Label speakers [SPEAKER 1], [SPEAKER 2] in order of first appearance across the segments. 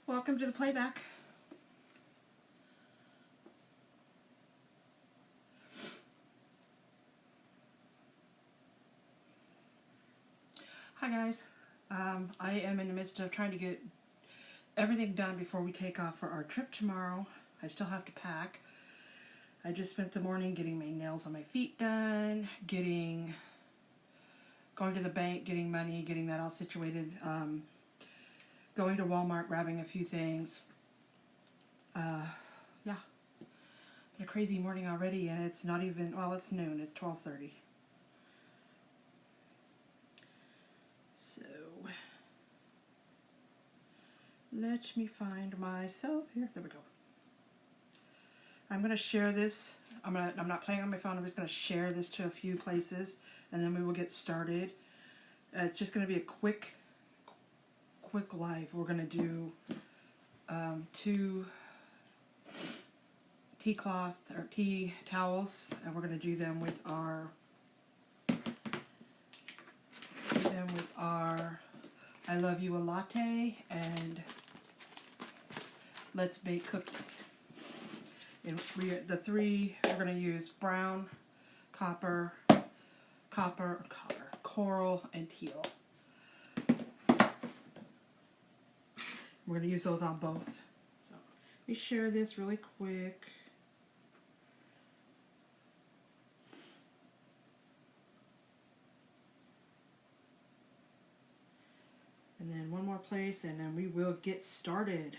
[SPEAKER 1] Welcome to the playback. Hi guys. I am in the midst of trying to get everything done before we take off for our trip tomorrow. I still have to pack. I just spent the morning getting my nails on my feet done, going to the bank, getting money, getting that all situated, going to Walmart, grabbing a few things. Yeah, a crazy morning already, and it's not even, well, it's noon, it's 12:30. So, let me find myself here. There we go. I'm going to share this. I'm not playing on my phone. I'm just going to share this to a few places, and then we will get started. It's just going to be a quick live. We're going to do 2 tea cloth or tea towels, and we're going to do them with our I Love You a Latte and Let's Bake Cookies. And the three we're going to use brown, copper, coral, and teal. We're going to use those on both. So let me share this really quick. And then one more place, and then we will get started.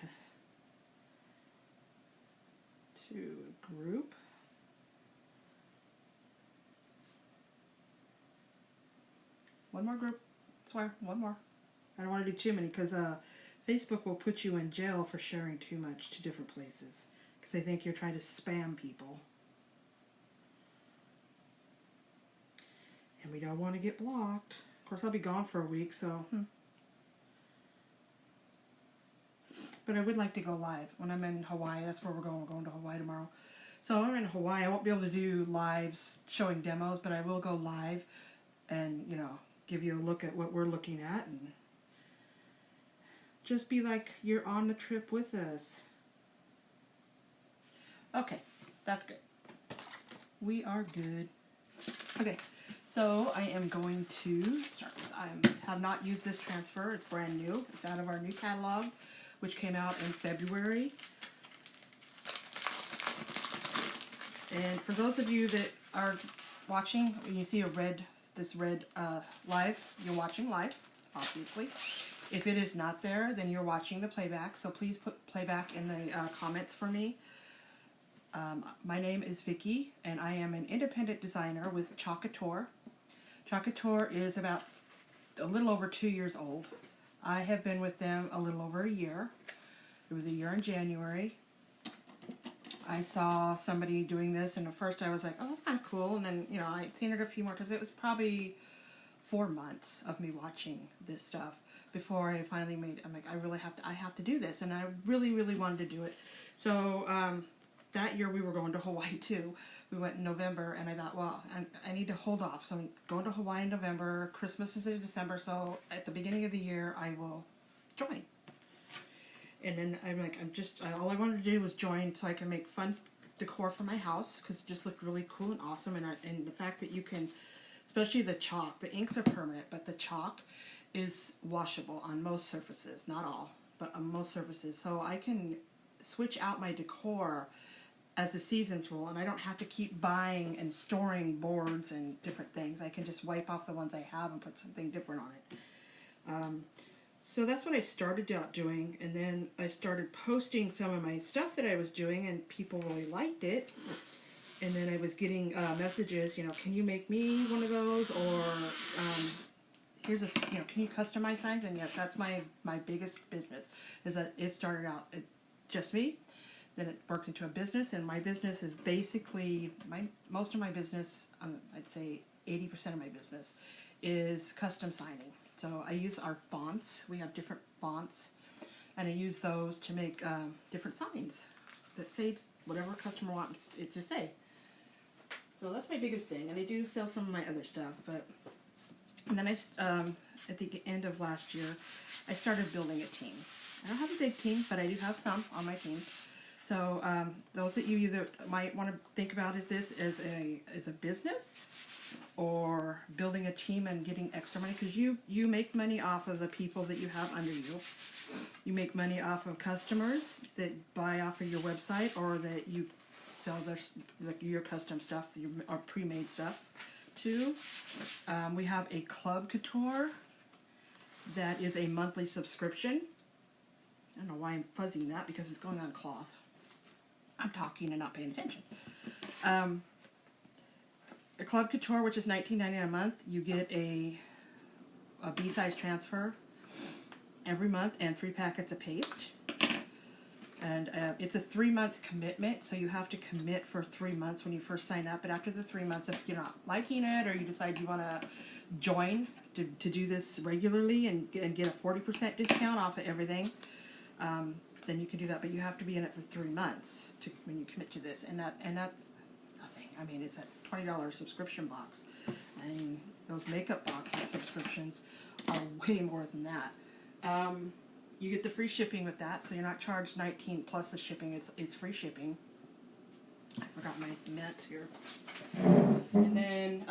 [SPEAKER 1] To group. One more group. Swear, one more. I don't want to do too many because Facebook will put you in jail for sharing too much to different places because they think you're trying to spam people. And we don't want to get blocked. Of course, I'll be gone for a week, so... But I would like to go live when I'm in Hawaii. That's where we're going. We're going to Hawaii tomorrow. So I'm in Hawaii. I won't be able to do lives showing demos, but I will go live and, give you a look at what we're looking at and just be like you're on the trip with us. Okay, that's good. We are good. Okay, so I am going to start this. I have not used this transfer. It's brand new. It's out of our new catalog, which came out in February. And for those of you that are watching, when you see this red live, you're watching live, obviously. If it is not there, then you're watching the playback, so please put playback in the comments for me. My name is Vicki, and I am an independent designer with Chalk Couture. Chalk Couture is about a little over 2 years old. I have been with them a little over a year. It was a year in January. I saw somebody doing this, and at first I was like, oh, that's kind of cool. And then, I'd seen it a few more times. It was probably 4 months of me watching this stuff before I finally I'm like, I have to do this. And I really, really wanted to do it. So that year we were going to Hawaii too. We went in November, and I thought, well, I need to hold off. So I'm going to Hawaii in November. Christmas is in December, so at the beginning of the year, I will join. And then I'm like, all I wanted to do was join so I can make fun decor for my house because it just looked really cool and awesome. And the fact that you can, especially the chalk, the inks are permanent, but the chalk is washable on most surfaces, not all, but on most surfaces. So I can switch out my decor as the seasons roll, and I don't have to keep buying and storing boards and different things. I can just wipe off the ones I have and put something different on it. So that's what I started out doing, and then I started posting some of my stuff that I was doing, and people really liked it. And then I was getting messages, can you make me one of those, or here's a, can you customize signs? And yes, that's my biggest business. Is that it started out just me, then it worked into a business, and my business is basically most of my business. I'd say 80% of my business is custom signing. So I use our fonts. We have different fonts, and I use those to make different signs that say whatever customer wants it to say. So that's my biggest thing, and I do sell some of my other stuff, but And then at the end of last year, I started building a team. I don't have a big team, but I do have some on my team. So those that you either might want to think about is this as a business, or building a team and getting extra money, because you make money off of the people that you have under you. You make money off of customers that buy off of your website, or that you sell your custom stuff, or pre-made stuff to. We have a Club Couture that is a monthly subscription. I don't know why I'm fuzzing that, because it's going on cloth. I'm talking and not paying attention. A Club Couture, which is $19.99 a month, you get a B-size transfer every month and 3 packets of paste. And it's a 3-month commitment, so you have to commit for 3 months when you first sign up. But after the 3 months, if you're not liking it, or you decide you want to join to do this regularly and get a 40% discount off of everything, then you can do that. But you have to be in it for 3 months when you commit to this, and that's nothing. I mean, it's a $20 subscription box. I mean, those makeup boxes subscriptions are way more than that. You get the free shipping with that, so you're not charged $19 plus the shipping. It's free shipping. I forgot my net here. And then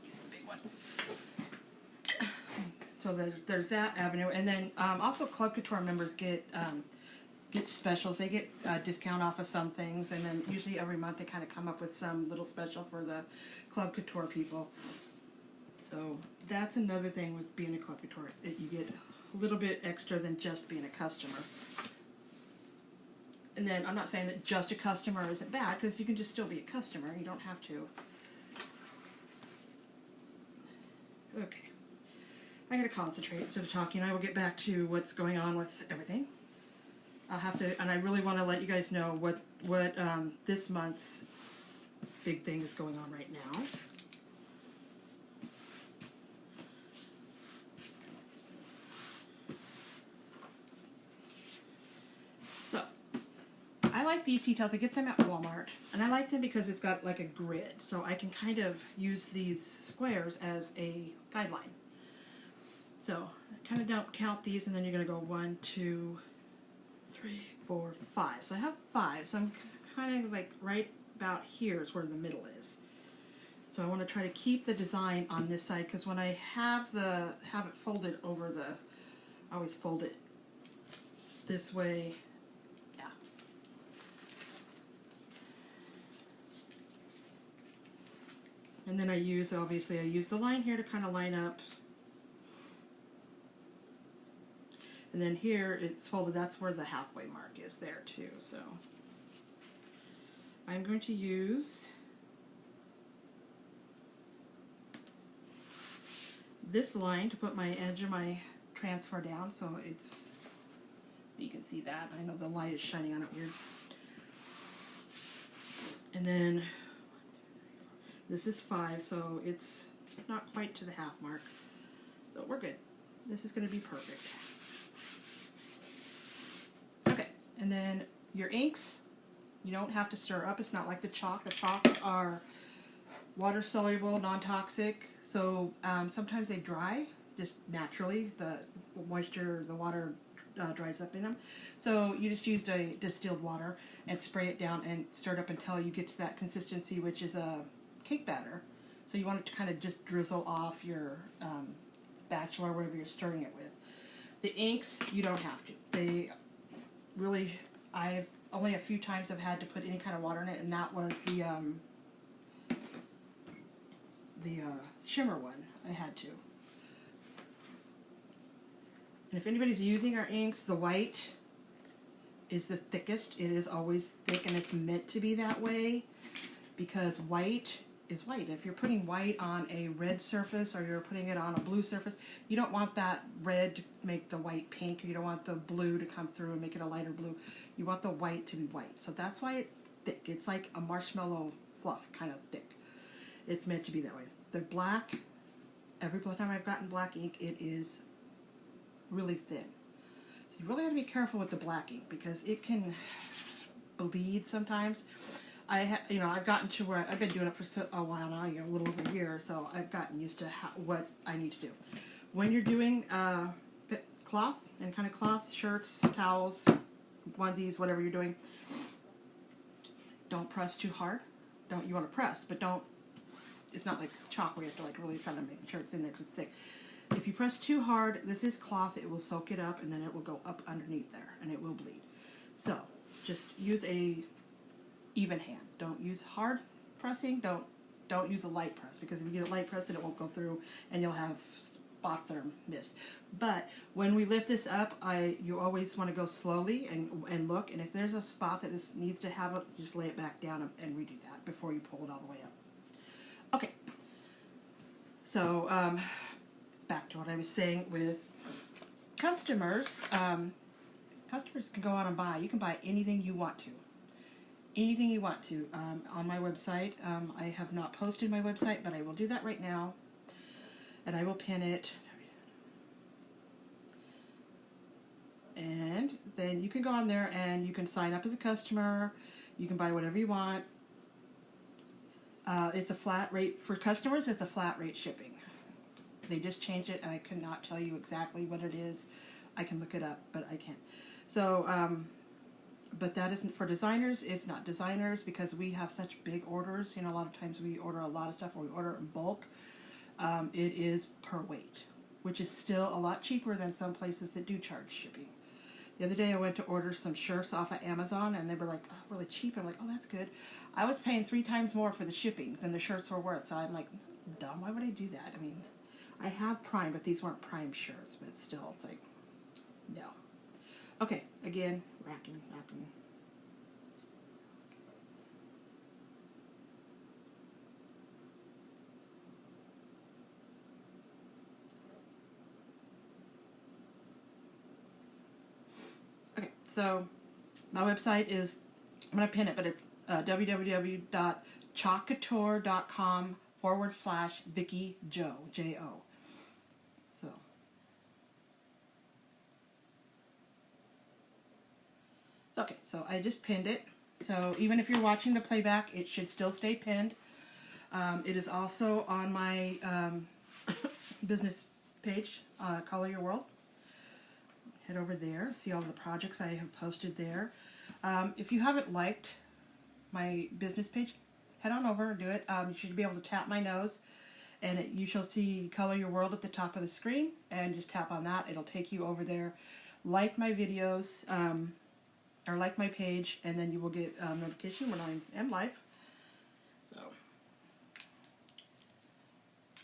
[SPEAKER 1] just the big one. So there's that avenue, and then also Club Couture members get specials. They get a discount off of some things, and then usually every month they kind of come up with some little special for the Club Couture people. So that's another thing with being a Club Couture, that you get a little bit extra than just being a customer. And then I'm not saying that just a customer isn't bad, because you can just still be a customer. You don't have to. Okay. I gotta concentrate instead of talking. I will get back to what's going on with everything. I'll have to, and I really want to let you guys know what this month's big thing is going on right now. So, I like these tea towels. I get them at Walmart, and I like them because it's got like a grid, so I can kind of use these squares as a guideline. So, I kind of don't count these, and then you're going to go 1, 2, 3, 4, 5. So I have 5, so I'm kind of like right about here is where the middle is. So I want to try to keep the design on this side, because when I have it folded over I always fold it this way. Yeah. And then I use the line here to kind of line up. And then here it's folded, that's where the halfway mark is there too. So I'm going to use this line to put my edge of my transfer down, so you can see that. I know the light is shining on it weird. And then this is 5, so it's not quite to the half mark. So we're good. This is going to be perfect. Okay, and then your inks, you don't have to stir up. It's not like the chalk. The chalks are water soluble, non-toxic, so sometimes they dry just naturally. The moisture, the water dries up in them. So you just used a distilled water and spray it down and stir it up until you get to that consistency, which is a cake batter. So you want it to kind of just drizzle off your spatula or whatever you're stirring it with. The inks, you don't have to. They really, I've only a few times I've had to put any kind of water in it, and that was the shimmer one. I had to. And if anybody's using our inks, the white is the thickest. It is always thick, and it's meant to be that way because white is white. If you're putting white on a red surface or you're putting it on a blue surface, you don't want that red to make the white pink, or you don't want the blue to come through and make it a lighter blue. You want the white to be white. So that's why it's thick. It's like a marshmallow fluff, kind of thick. It's meant to be that way. The black, every time I've gotten black ink, it is really thin. So you really have to be careful with the black ink because it can bleed sometimes. I've gotten to where I've been doing it for a while now, a little over a year, so I've gotten used to what I need to do. When you're doing cloth, any kind of cloth, shirts, towels, onesies, whatever you're doing, don't press too hard. You want to press, but don't. It's not like chalk where you have to like really kind of make sure it's in there because it's thick. If you press too hard, this is cloth. It will soak it up, and then it will go up underneath there, and it will bleed. So just use a even hand. Don't use hard pressing. Don't use a light press, because if you get a light press, then it won't go through, and you'll have spots that are missed. But when we lift this up, you always want to go slowly and look. And if there's a spot that needs to have it, just lay it back down and redo that before you pull it all the way up. Okay. So back to what I was saying with customers. Customers can go out and buy. You can buy anything you want to. Anything you want to on my website. I have not posted my website, but I will do that right now. And I will pin it. And then you can go on there and you can sign up as a customer. You can buy whatever you want. It's a flat rate. For customers, it's a flat rate shipping. They just changed it, and I cannot tell you exactly what it is. I can look it up, but I can't. So, but that isn't for designers. It's not designers because we have such big orders. A lot of times we order a lot of stuff, or we order it in bulk. It is per weight, which is still a lot cheaper than some places that do charge shipping. The other day I went to order some shirts off of Amazon, and they were like, oh, really cheap. I'm like, oh, that's good. I was paying 3 times more for the shipping than the shirts were worth. So I'm like, dumb, why would I do that? I mean, I have Prime, but these weren't Prime shirts, but still, it's like, no. Okay, again, racking. Okay, so my website is, I'm going to pin it, but it's www.chalkcouture.com/Vicki Jo, J-O. Okay, so I just pinned it. So even if you're watching the playback, it should still stay pinned. It is also on my business page, Color Your World. Head over there, see all the projects I have posted there. If you haven't liked my business page, head on over and do it. You should be able to tap my nose, and you shall see Color Your World at the top of the screen, and just tap on that. It'll take you over there. Like my videos, or like my page, and then you will get notification when I am live.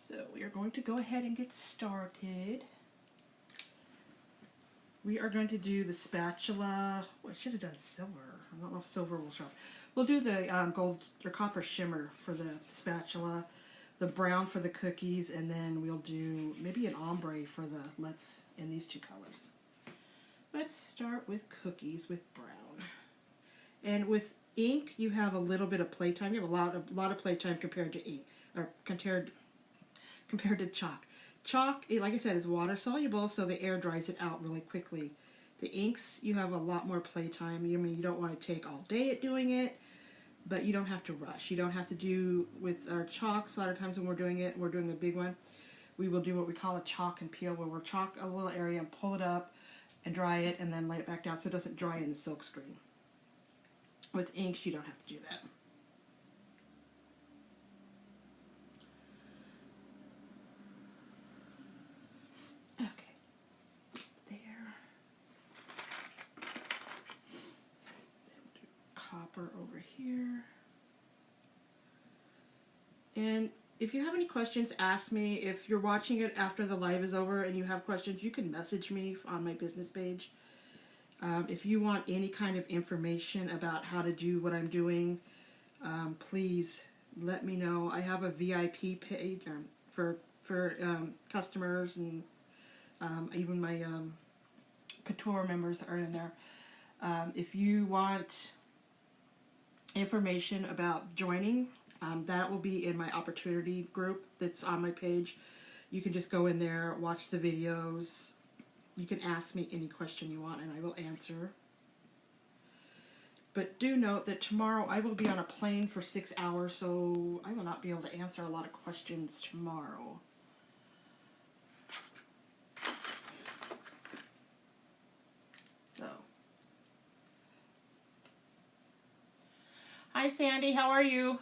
[SPEAKER 1] So we are going to go ahead and get started. We are going to do the spatula. Well, I should have done silver. I don't know if silver will show up. We'll do the gold or copper shimmer for the spatula, the brown for the cookies, and then we'll do maybe an ombre for the in these 2 colors. Let's start with cookies with brown. And with ink, you have a little bit of playtime. You have a lot of playtime compared to ink, or compared to chalk. Chalk, like I said, is water soluble, so the air dries it out really quickly. The inks, you have a lot more playtime. I mean, you don't want to take all day at doing it, but you don't have to rush. You don't have to do with our chalks. A lot of times when we're doing it, we're doing a big one, we will do what we call a chalk and peel, where we'll chalk a little area and pull it up and dry it, and then lay it back down so it doesn't dry in the silk screen. With inks, you don't have to do that. Okay, there. Then we'll do copper over here. And if you have any questions, ask me. If you're watching it after the live is over and you have questions, you can message me on my business page. If you want any kind of information about how to do what I'm doing, please let me know. I have a VIP page for customers, and even my couture members are in there. If you want information about joining, that will be in my opportunity group that's on my page. You can just go in there, watch the videos. You can ask me any question you want, and I will answer. But do note that tomorrow I will be on a plane for 6 hours, so I will not be able to answer a lot of questions tomorrow. So. Hi Sandy, how are you?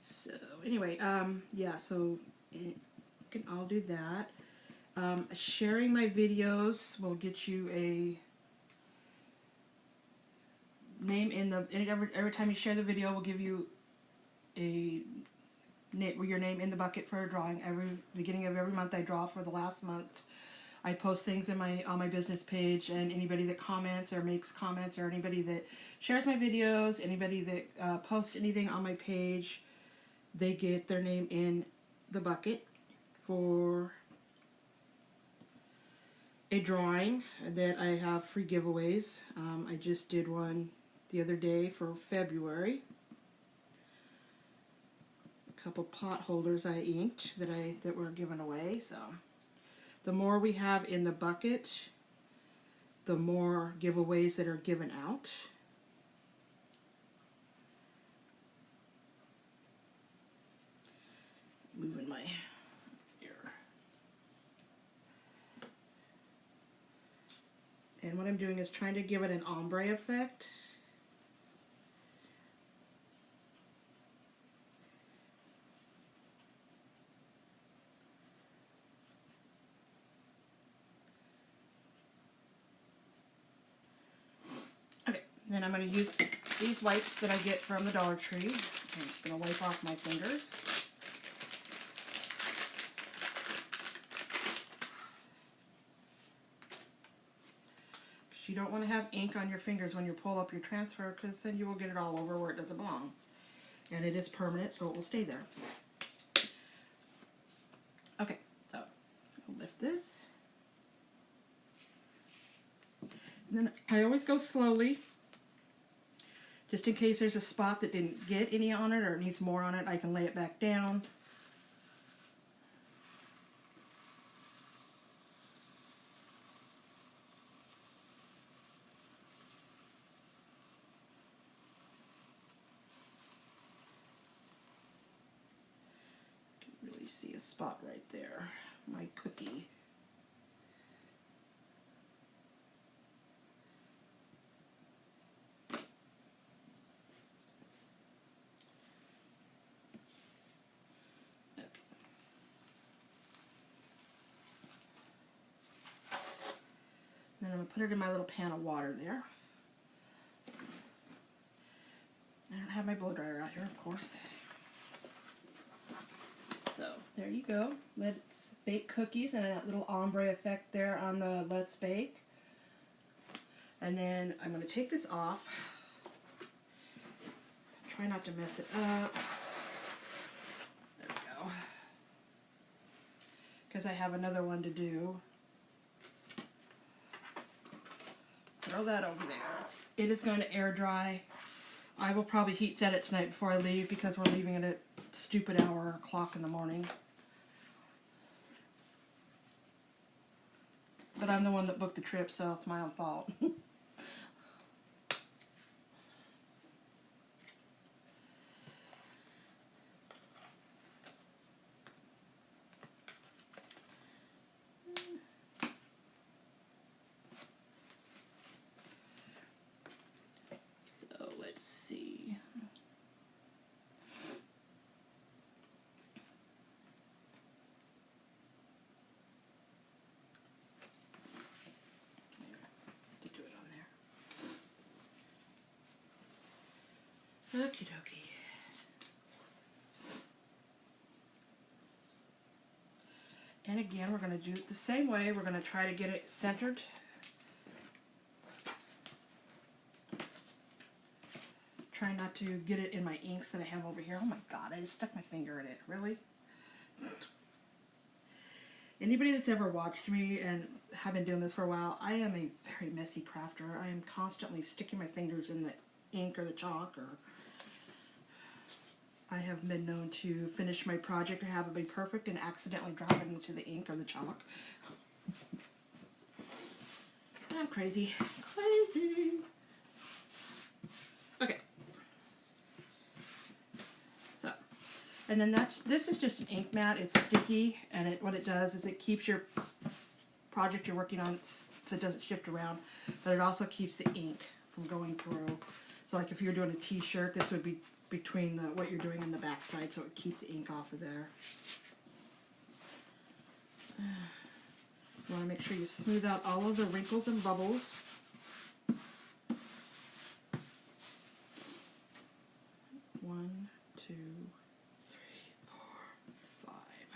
[SPEAKER 1] So anyway, yeah, so we can all do that. Sharing my videos will get you a name in the, every time you share the video, will give you a your name in the bucket for a drawing. Every beginning of every month I draw for the last month. I post things in on my business page, and anybody that comments or makes comments, or anybody that shares my videos, anybody that posts anything on my page, they get their name in the bucket for a drawing that I have free giveaways. I just did one the other day for February. A couple pot holders I inked that were given away. So the more we have in the bucket, the more giveaways that are given out. Moving my ear. And what I'm doing is trying to give it an ombre effect. Okay, then I'm going to use these wipes that I get from the Dollar Tree. I'm just going to wipe off my fingers. You don't want to have ink on your fingers when you pull up your transfer, because then you will get it all over where it doesn't belong. And it is permanent, so it will stay there. Okay, so I'll lift this. And then I always go slowly, just in case there's a spot that didn't get any on it or needs more on it. I can lay it back down. See a spot right there, my cookie. Okay. Then I'm going to put it in my little pan of water there. I don't have my blow dryer out here, of course. So there you go. Let's bake cookies, and that little ombre effect there on the Let's Bake. And then I'm going to take this off. Try not to mess it up. There we go. Because I have another one to do. Throw that over there. It is going to air dry. I will probably heat set it tonight before I leave, because we're leaving it at stupid hour o'clock in the morning. But I'm the one that booked the trip, so it's my own fault. So let's see. Okie dokie. And again, we're going to do it the same way. We're going to try to get it centered trying not to get it in my inks that I have over here. Oh my god, I just stuck my finger in it. Really? Anybody that's ever watched me and have been doing this for a while, I am a very messy crafter. I am constantly sticking my fingers in the ink or the chalk, or I have been known to finish my project and have it be perfect and accidentally drop it into the ink or the chalk. I'm crazy. Crazy. Okay. So, and then this is just an ink mat. It's sticky, and what it does is it keeps your project you're working on so it doesn't shift around, but it also keeps the ink from going through. So like if you're doing a t-shirt, this would be between what you're doing on the back side, so it would keep the ink off of there. You want to make sure you smooth out all of the wrinkles and bubbles. One, two, three, four, five.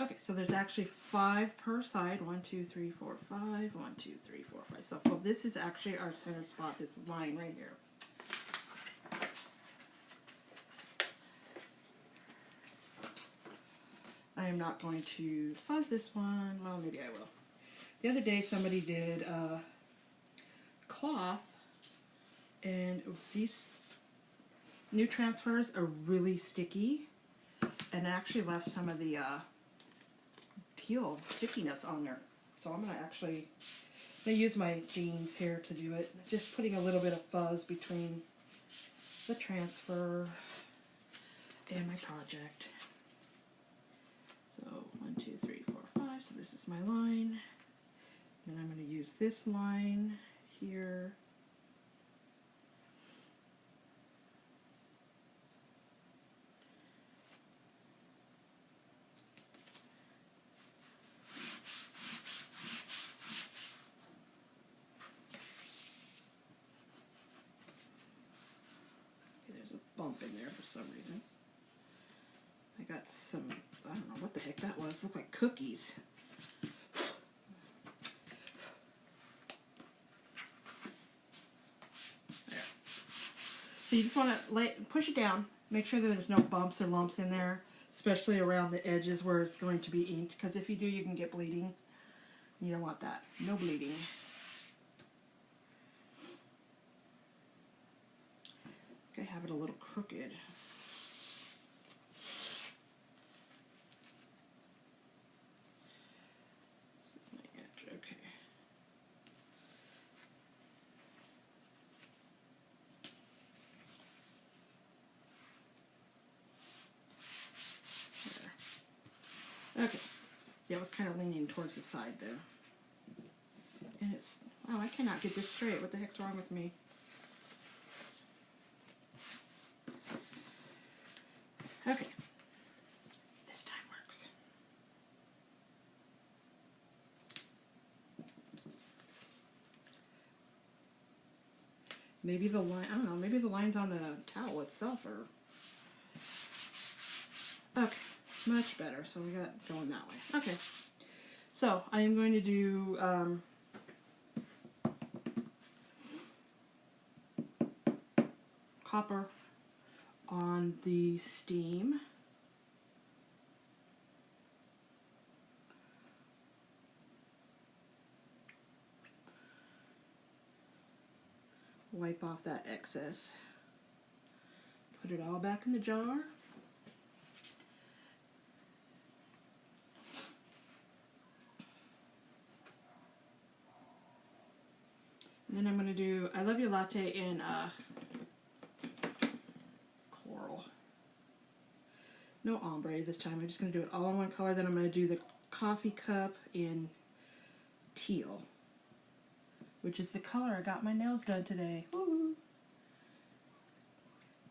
[SPEAKER 1] Okay, so there's actually 5 per side. 1, 2, 3, 4, 5. 1, 2, 3, 4, 5. So well, this is actually our center spot, this line right here. I am not going to fuzz this one. Well, maybe I will. The other day somebody did cloth, and these new transfers are really sticky, and it actually left some of the teal stickiness on there. So I'm going to use my jeans here to do it. Just putting a little bit of fuzz between the transfer and my project. So 1, 2, 3, 4, 5. So this is my line. Then I'm going to use this line here. Okay, there's a bump in there for some reason. I got some, I don't know what the heck that was. Looked like cookies. There. So you just want to push it down. Make sure that there's no bumps or lumps in there, especially around the edges where it's going to be inked, because if you do, you can get bleeding. You don't want that. No bleeding. I have it a little crooked. Okay, yeah, I was kind of leaning towards the side there. And it's, wow, I cannot get this straight. What the heck's wrong with me? Okay, this time works. Maybe the line, I don't know, maybe the lines on the towel itself are, okay. Much better, so we got going that way. Okay, so I am going to do copper on the steam. Wipe off that excess. Put it all back in the jar. And then I'm going to do I Love You Latte in coral. No ombre this time. I'm just going to do it all in one color. Then I'm going to do the coffee cup in teal, which is the color I got my nails done today. Woo!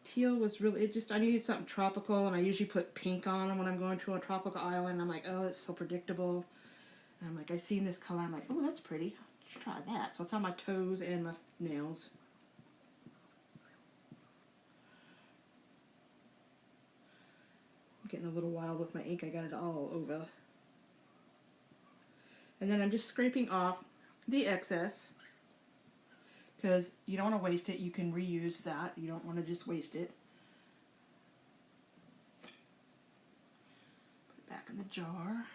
[SPEAKER 1] Teal was really, I needed something tropical, and I usually put pink on them when I'm going to a tropical island. I'm like, oh, it's so predictable. And I'm like, I seen this color. I'm like, oh, that's pretty. Let's try that. So it's on my toes and my nails. I'm getting a little wild with my ink. I got it all over. And then I'm just scraping off the excess. because you don't want to waste it. You can reuse that. You don't want to just waste it. Put it back in the jar.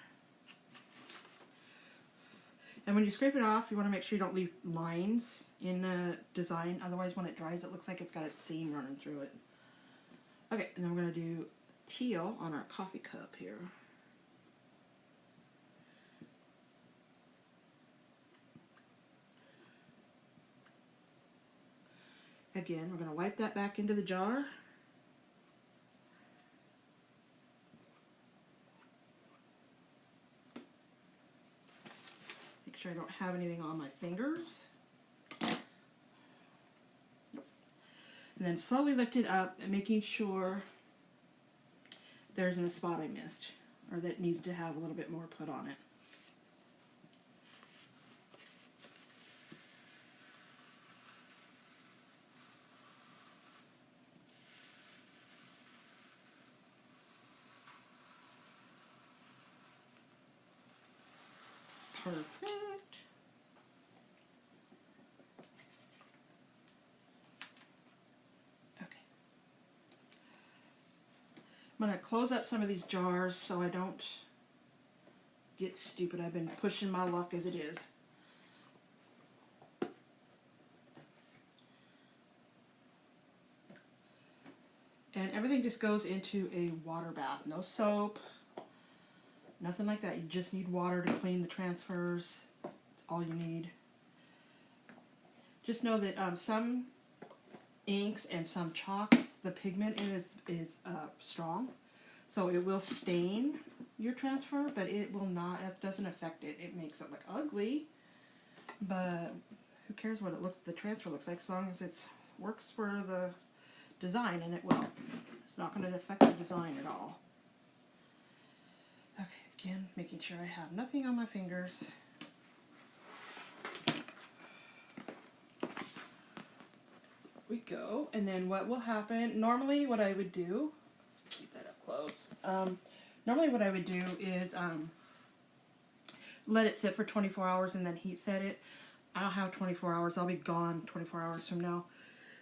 [SPEAKER 1] And when you scrape it off, you want to make sure you don't leave lines in the design. Otherwise, when it dries, it looks like it's got a seam running through it. Okay, and then we're going to do teal on our coffee cup here. Again, we're going to wipe that back into the jar. Make sure I don't have anything on my fingers. Nope. And then slowly lift it up and making sure there isn't a spot I missed or that needs to have a little bit more put on it. Perfect. Okay. I'm going to close up some of these jars so I don't get stupid. I've been pushing my luck as it is. And everything just goes into a water bath. No soap. Nothing like that. You just need water to clean the transfers. That's all you need. Just know that some inks and some chalks, the pigment is strong. So it will stain your transfer, but it will not, it doesn't affect it. It makes it look ugly, but who cares what the transfer looks like, as long as it works for the design, and it will. It's not going to affect the design at all. Okay, again, making sure I have nothing on my fingers. We go, and then what will happen, normally what I would do, keep that up close, normally what I would do is let it sit for 24 hours and then heat set it. I don't have 24 hours, I'll be gone 24 hours from now.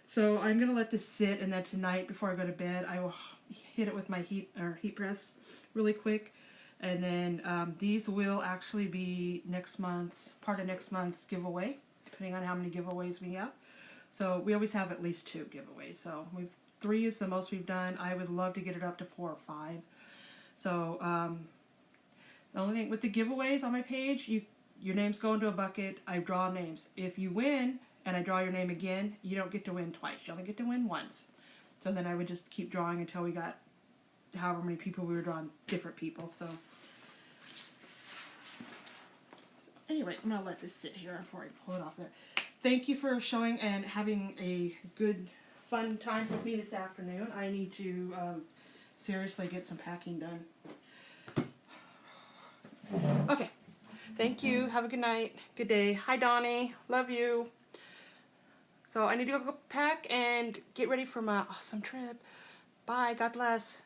[SPEAKER 1] So I'm going to let this sit, and then tonight before I go to bed I will hit it with my heat press really quick. And then these will actually be part of next month's giveaway, depending on how many giveaways we have. So we always have at least 2 giveaways. So 3 is the most we've done. I would love to get it up to 4 or 5. So the only thing with the giveaways on my page, your names go into a bucket. I draw names. If you win and I draw your name again, you don't get to win twice. You only get to win once. So then I would just keep drawing until we got however many people we were drawing, different people. So anyway, I'm going to let this sit here before I pull it off there. Thank you for showing and having a good, fun time with me this afternoon. I need to seriously get some packing done. Okay. Thank you. Have a good night. Good day. Hi, Donnie. Love you. So I need to go pack and get ready for my awesome trip. Bye. God bless.